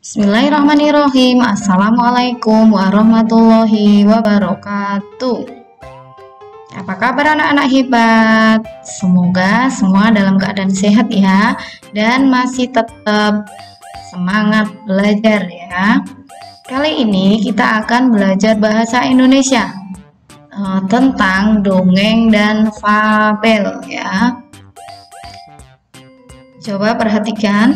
Bismillahirrahmanirrahim. Assalamualaikum warahmatullahi wabarakatuh. Apa kabar anak-anak hebat? Semoga semua dalam keadaan sehat ya, dan masih tetap semangat belajar ya. Kali ini kita akan belajar bahasa Indonesia tentang dongeng dan fabel ya. Coba perhatikan.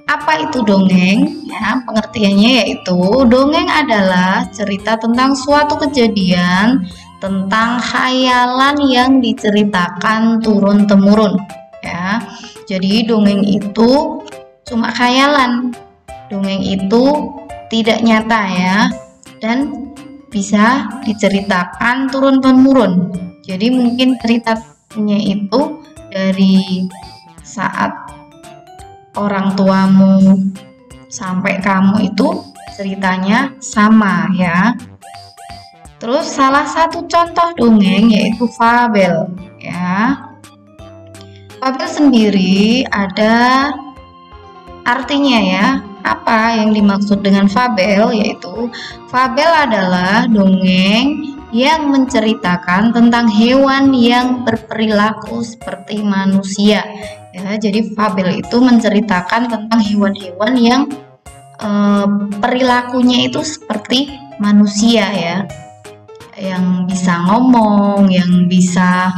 Apa itu dongeng? Ya, pengertiannya yaitu dongeng adalah cerita tentang suatu kejadian, tentang khayalan yang diceritakan turun-temurun. Ya, jadi dongeng itu cuma khayalan. Dongeng itu tidak nyata ya, dan bisa diceritakan turun-temurun. Jadi mungkin ceritanya itu dari saat orang tuamu sampai kamu itu ceritanya sama ya. Terus salah satu contoh dongeng yaitu fabel ya. Fabel sendiri ada artinya ya. Apa yang dimaksud dengan fabel? Yaitu fabel adalah dongeng yang menceritakan tentang hewan yang berperilaku seperti manusia. Ya, jadi fabel itu menceritakan tentang hewan-hewan yang perilakunya itu seperti manusia ya, yang bisa ngomong, yang bisa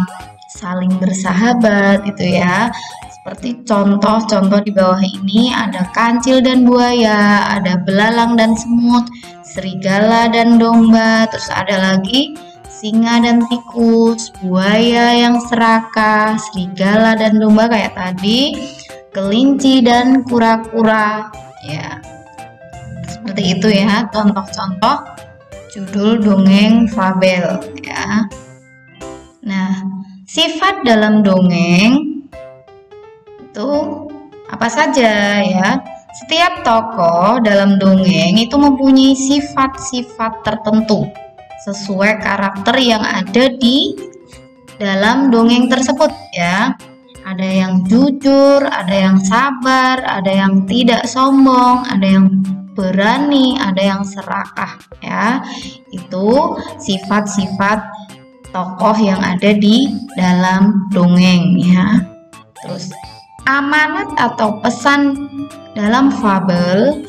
saling bersahabat itu ya. Seperti contoh-contoh di bawah ini ada kancil dan buaya, ada belalang dan semut, serigala dan domba, terus ada lagi singa dan tikus, buaya yang serakah, serigala dan domba kayak tadi, kelinci dan kura-kura ya. Seperti itu ya contoh-contoh judul dongeng fabel ya. Nah, sifat dalam dongeng itu apa saja ya? Setiap tokoh dalam dongeng itu mempunyai sifat-sifat tertentu sesuai karakter yang ada di dalam dongeng tersebut ya. Ada yang jujur, ada yang sabar, ada yang tidak sombong, ada yang berani, ada yang serakah ya. Itu sifat-sifat tokoh yang ada di dalam dongeng ya. Terus amanat atau pesan dalam fabel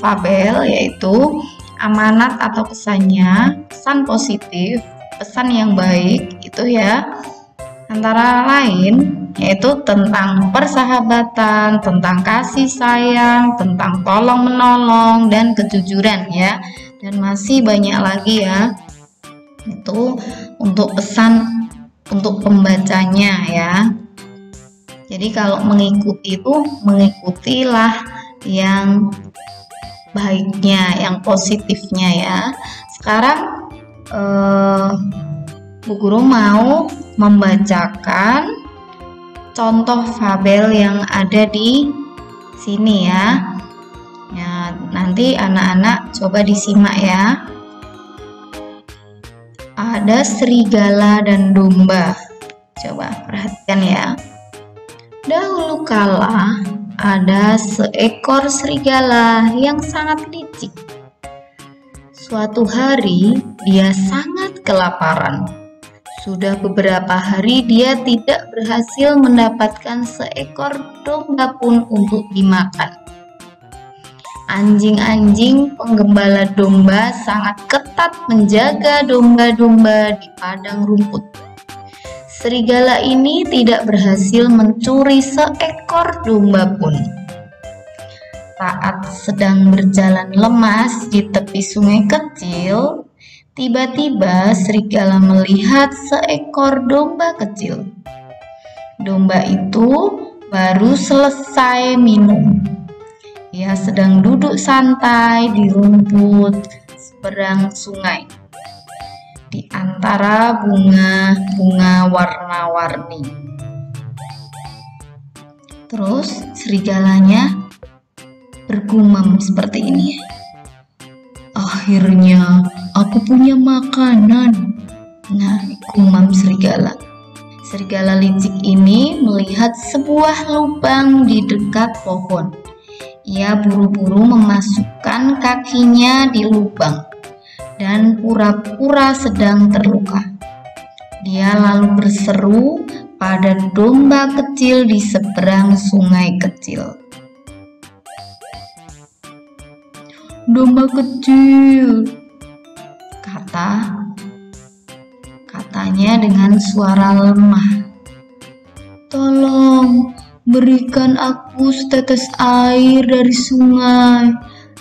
yaitu amanat atau pesannya, pesan positif, pesan yang baik itu ya, antara lain yaitu tentang persahabatan, tentang kasih sayang, tentang tolong menolong dan kejujuran ya, dan masih banyak lagi ya. Itu untuk pesan untuk pembacanya ya. Jadi kalau mengikuti itu mengikutilah yang baiknya, yang positifnya ya. Sekarang Bu Guru mau membacakan contoh fabel yang ada di sini ya. Ya, nanti anak-anak coba disimak ya. Ada serigala dan domba. Coba perhatikan ya. Dahulu kala ada seekor serigala yang sangat licik. Suatu hari dia sangat kelaparan. Sudah beberapa hari dia tidak berhasil mendapatkan seekor domba pun untuk dimakan. Anjing-anjing penggembala domba sangat ketat menjaga domba-domba di padang rumput. Serigala ini tidak berhasil mencuri seekor domba pun. Saat sedang berjalan lemas di tepi sungai kecil, tiba-tiba serigala melihat seekor domba kecil. Domba itu baru selesai minum. Ia sedang duduk santai di rumput seberang sungai, di antara bunga-bunga warna-warni. Terus serigalanya bergumam seperti ini. Akhirnya aku punya makanan. Nah, gumam serigala. Serigala licik ini melihat sebuah lubang di dekat pohon. Ia buru-buru memasukkan kakinya di lubang dan pura-pura sedang terluka. Dia lalu berseru pada domba kecil di seberang sungai kecil. "Domba kecil," katanya dengan suara lemah, "tolong berikan aku setetes air dari sungai.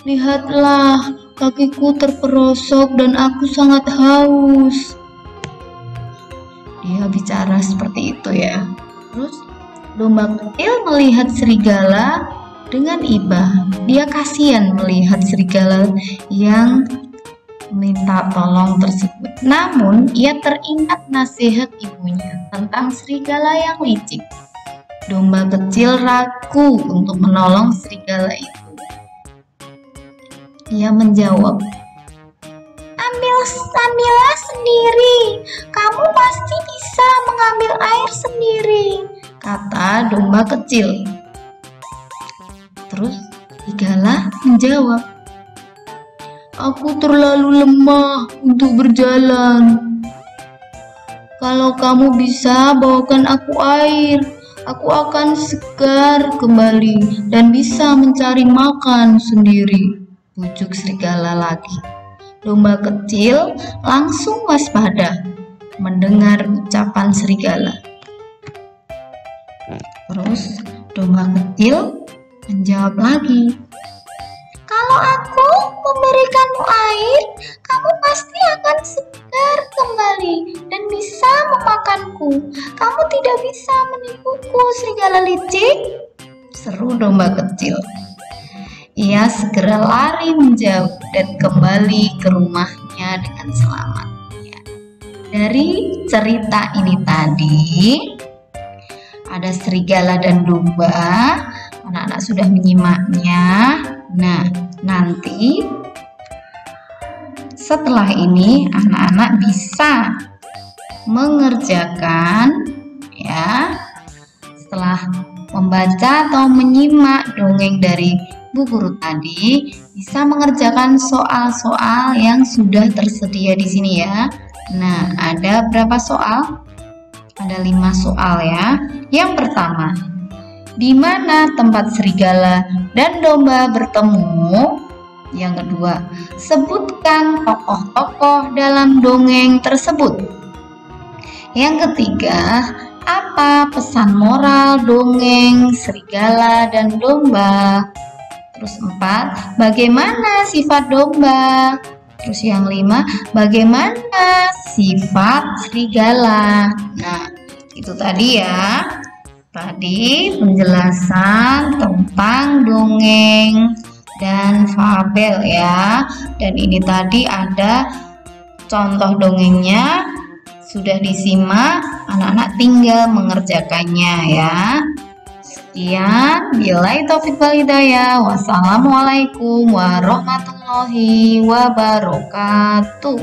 Lihatlah, kakiku terperosok dan aku sangat haus." Dia bicara seperti itu ya. Terus domba kecil melihat serigala dengan iba. Dia kasihan melihat serigala yang minta tolong tersebut. Namun ia teringat nasihat ibunya tentang serigala yang licik. Domba kecil ragu untuk menolong serigala itu. Ia menjawab, "Ambillah sendiri, kamu pasti bisa mengambil air sendiri," kata domba kecil. Terus serigala menjawab, "Aku terlalu lemah untuk berjalan. Kalau kamu bisa bawakan aku air, aku akan segar kembali dan bisa mencari makan sendiri," bujuk serigala lagi. Domba kecil langsung waspada mendengar ucapan serigala. Terus domba kecil menjawab lagi, "Kalau aku memberikanmu air, kamu pasti akan segar kembali dan bisa memakanku. Kamu tidak bisa menipuku, serigala licik," seru domba kecil. Ia segera lari menjauh dan kembali ke rumahnya dengan selamat. Dari cerita ini tadi, ada serigala dan domba. Anak-anak sudah menyimaknya. Nah, nanti setelah ini anak-anak bisa mengerjakan ya, setelah membaca atau menyimak dongeng dari Bu Guru tadi, bisa mengerjakan soal-soal yang sudah tersedia di sini ya. Nah, ada berapa soal? Ada 5 soal ya. Yang pertama, di mana tempat serigala dan domba bertemu? Yang kedua, sebutkan tokoh-tokoh dalam dongeng tersebut. Yang ketiga, apa pesan moral dongeng serigala dan domba? Terus 4, bagaimana sifat domba? Terus yang 5, bagaimana sifat serigala? Nah, itu tadi ya. Tadi penjelasan tentang dongeng dan fabel ya. Dan ini tadi ada contoh dongengnya, sudah disimak, anak-anak tinggal mengerjakannya ya. Sekian, billahi taufiq wal hidayah. Wassalamualaikum warahmatullahi wabarakatuh.